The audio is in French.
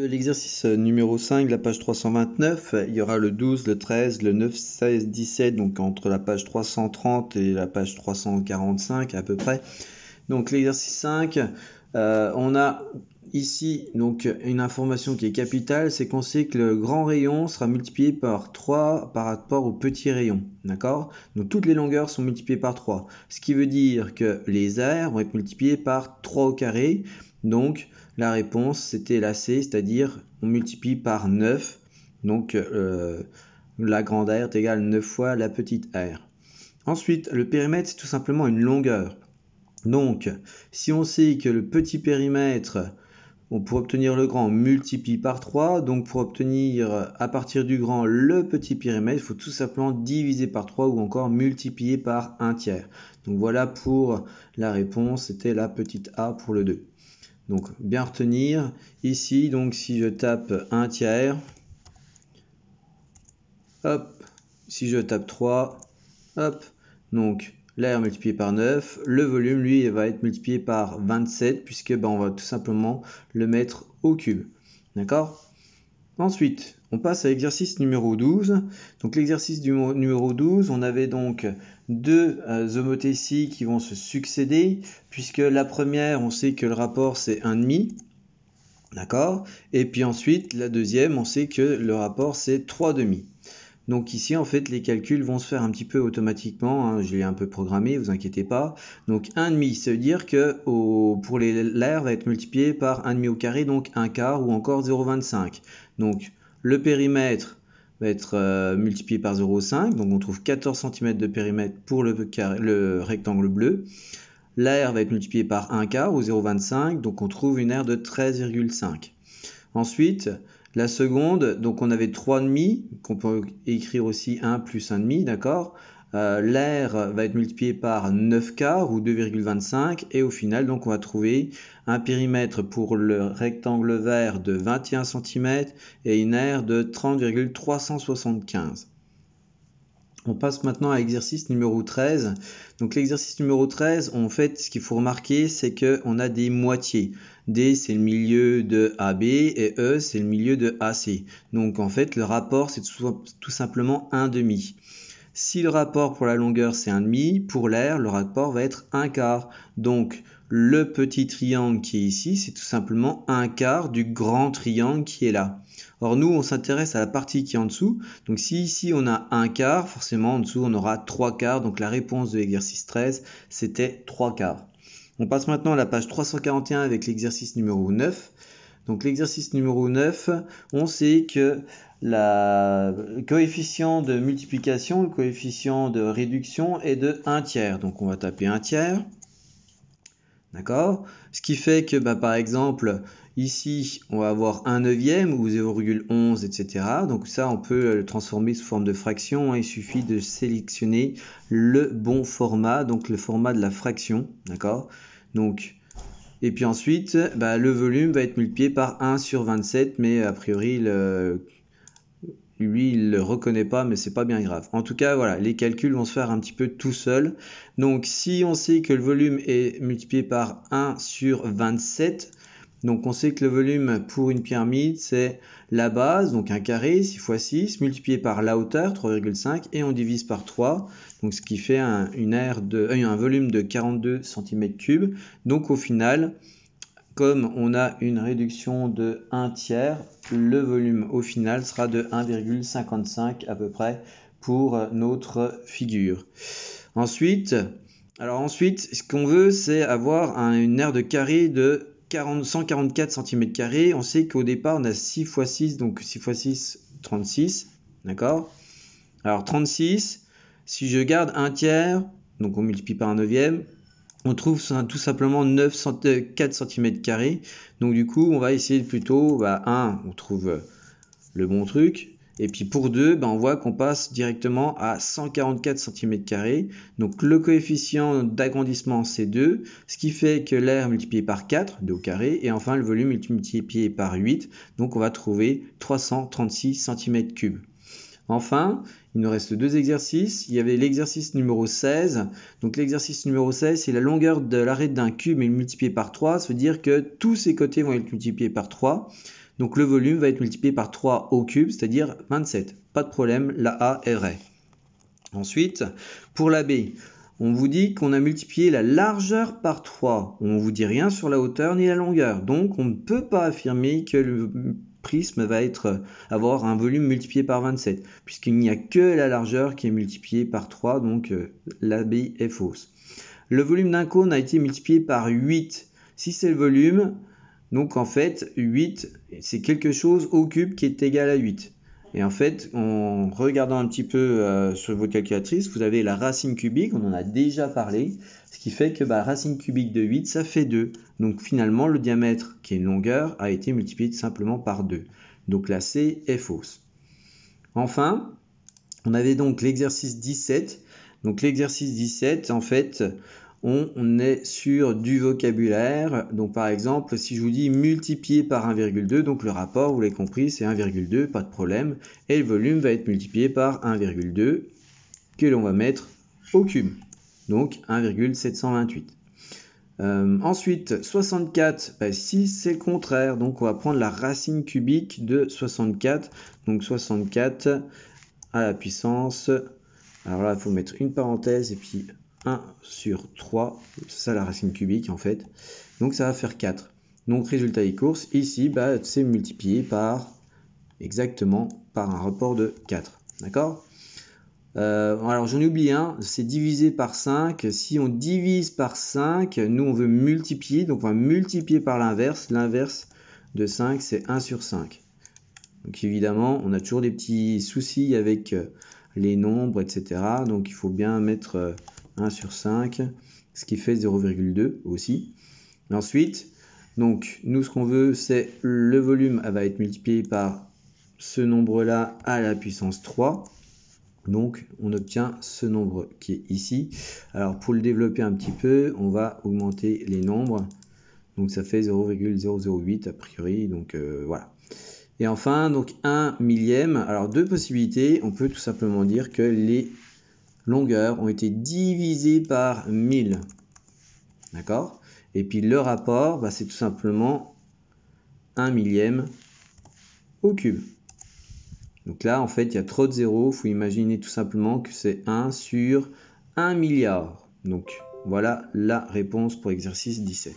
L'exercice numéro 5, la page 329, il y aura le 12, le 13, le 9, 16, 17, donc entre la page 330 et la page 345 à peu près. Donc l'exercice 5, on a ici donc une information qui est capitale, c'est qu'on sait que le grand rayon sera multiplié par 3 par rapport au petit rayon, d'accord? Donc toutes les longueurs sont multipliées par 3, ce qui veut dire que les aires vont être multipliées par 3 au carré, donc la réponse c'était la C, c'est-à-dire on multiplie par 9, donc la grande aire est égale 9 fois la petite aire. Ensuite, le périmètre c'est tout simplement une longueur. Donc, si on sait que le petit périmètre, pour obtenir le grand, on multiplie par 3. Donc, pour obtenir à partir du grand le petit périmètre, il faut tout simplement diviser par 3 ou encore multiplier par 1 tiers. Donc, voilà pour la réponse, c'était la petite a pour le 2. Donc, bien retenir, ici, donc si je tape 1 tiers, hop, si je tape 3, hop, donc l'aire multiplié par 9, le volume lui va être multiplié par 27 puisque on va tout simplement le mettre au cube. D'accord? Ensuite, on passe à l'exercice numéro 12. Donc l'exercice numéro 12, on avait donc deux homothéties qui vont se succéder puisque la première, on sait que le rapport c'est 1,5. D'accord? Et puis ensuite, la deuxième, on sait que le rapport c'est 3,5. Donc ici, en fait, les calculs vont se faire un petit peu automatiquement, hein, je l'ai un peu programmé, vous inquiétez pas. Donc 1,5, ça veut dire que pour l'air va être multiplié par 1,5 au carré, donc 1 quart ou encore 0,25. Donc le périmètre va être multiplié par 0,5, donc on trouve 14 cm de périmètre pour le rectangle bleu. L'air va être multiplié par 1 quart ou 0,25, donc on trouve une aire de 13,5. Ensuite, la seconde, donc on avait 3,5, qu'on peut écrire aussi 1 plus 1,5, d'accord? L'air va être multiplié par 9 quarts ou 2,25 et au final, donc on va trouver un périmètre pour le rectangle vert de 21 cm et une aire de 30,375. On passe maintenant à l'exercice numéro 13. Donc l'exercice numéro 13, en fait, ce qu'il faut remarquer, c'est qu'on a des moitiés. D, c'est le milieu de AB et E, c'est le milieu de AC. Donc en fait, le rapport, c'est tout simplement 1,5. Si le rapport pour la longueur, c'est 1,5, pour l'air, le rapport va être 1 quart. Donc le petit triangle qui est ici, c'est tout simplement 1 quart du grand triangle qui est là. Or nous, on s'intéresse à la partie qui est en dessous. Donc si ici on a 1 quart, forcément en dessous on aura 3 quarts. Donc la réponse de l'exercice 13, c'était 3 quarts. On passe maintenant à la page 341 avec l'exercice numéro 9. Donc l'exercice numéro 9, on sait que le coefficient de multiplication, le coefficient de réduction est de 1 tiers. Donc on va taper 1 tiers. D'accord? Ce qui fait que par exemple, ici, on va avoir 1 neuvième ou 0,11, etc. Donc ça, on peut le transformer sous forme de fraction. Il suffit de sélectionner le bon format, donc le format de la fraction. D'accord? Donc, et puis ensuite, le volume va être multiplié par 1 sur 27, mais a priori, lui, il ne le reconnaît pas, mais c'est pas bien grave. En tout cas, voilà, les calculs vont se faire un petit peu tout seuls. Donc, si on sait que le volume est multiplié par 1 sur 27, donc on sait que le volume pour une pyramide, c'est la base, donc un carré, 6 fois 6, multiplié par la hauteur, 3,5, et on divise par 3, donc ce qui fait un volume de 42 cm3. Donc au final, comme on a une réduction de 1 tiers, le volume au final sera de 1,55 à peu près pour notre figure. Ensuite, ce qu'on veut, c'est avoir une aire de carré de 144 cm². On sait qu'au départ, on a 6 x 6, donc 6 x 6, 36. D'accord? Alors 36, si je garde 1 tiers, donc on multiplie par 1 neuvième, on trouve tout simplement 4 cm². Donc du coup, on va essayer plutôt, 1, on trouve le bon truc. Et puis pour 2, on voit qu'on passe directement à 144 cm². Donc le coefficient d'agrandissement, c'est 2. Ce qui fait que l'air multiplié par 4, 2 au carré. Et enfin, le volume multiplié par 8. Donc on va trouver 336 cm3. Enfin, il nous reste deux exercices. Il y avait l'exercice numéro 16. Donc l'exercice numéro 16, c'est la longueur de l'arête d'un cube est multipliée par 3. Ça veut dire que tous ses côtés vont être multipliés par 3. Donc le volume va être multiplié par 3 au cube, c'est-à-dire 27. Pas de problème, la A est vraie. Ensuite, pour la B, on vous dit qu'on a multiplié la largeur par 3. On ne vous dit rien sur la hauteur ni la longueur. Donc on ne peut pas affirmer que le prisme va avoir un volume multiplié par 27, puisqu'il n'y a que la largeur qui est multipliée par 3, donc la B est fausse. Le volume d'un cône a été multiplié par 8. Si c'est le volume, donc en fait 8 c'est quelque chose au cube qui est égal à 8. Et en fait, en regardant un petit peu sur votre calculatrice, vous avez la racine cubique, on en a déjà parlé, ce qui fait que racine cubique de 8, ça fait 2. Donc finalement, le diamètre, qui est une longueur, a été multiplié simplement par 2. Donc la C est fausse. Enfin, on avait donc l'exercice 17. Donc l'exercice 17, en fait, on est sur du vocabulaire. Donc par exemple, si je vous dis multiplié par 1,2, donc le rapport, vous l'avez compris, c'est 1,2, pas de problème. Et le volume va être multiplié par 1,2 que l'on va mettre au cube. Donc 1,728. Ensuite, 64, si c'est le contraire, donc on va prendre la racine cubique de 64. Donc 64 à la puissance, alors là il faut mettre une parenthèse et puis 1 sur 3, c'est ça la racine cubique en fait, donc ça va faire 4. Donc résultat des courses, ici c'est multiplié par exactement par un rapport de 4, d'accord. Alors j'en oublie un, c'est divisé par 5. Si on divise par 5, nous on veut multiplier, donc on va multiplier par l'inverse. L'inverse de 5 c'est 1 sur 5. Donc évidemment on a toujours des petits soucis avec les nombres, etc. Donc il faut bien mettre 1 sur 5, ce qui fait 0,2 aussi. Et ensuite, donc nous ce qu'on veut c'est le volume va être multiplié par ce nombre là à la puissance 3. Donc on obtient ce nombre qui est ici. Alors pour le développer un petit peu, on va augmenter les nombres. Donc ça fait 0,008 a priori, donc voilà. Et enfin, donc 1 millième. Alors deux possibilités, on peut tout simplement dire que les longueurs ont été divisées par 1000. D'accord? Et puis le rapport, c'est tout simplement 1 millième au cube. Donc là, en fait, il y a trop de zéros. Il faut imaginer tout simplement que c'est 1 sur 1 milliard. Donc voilà la réponse pour exercice 17.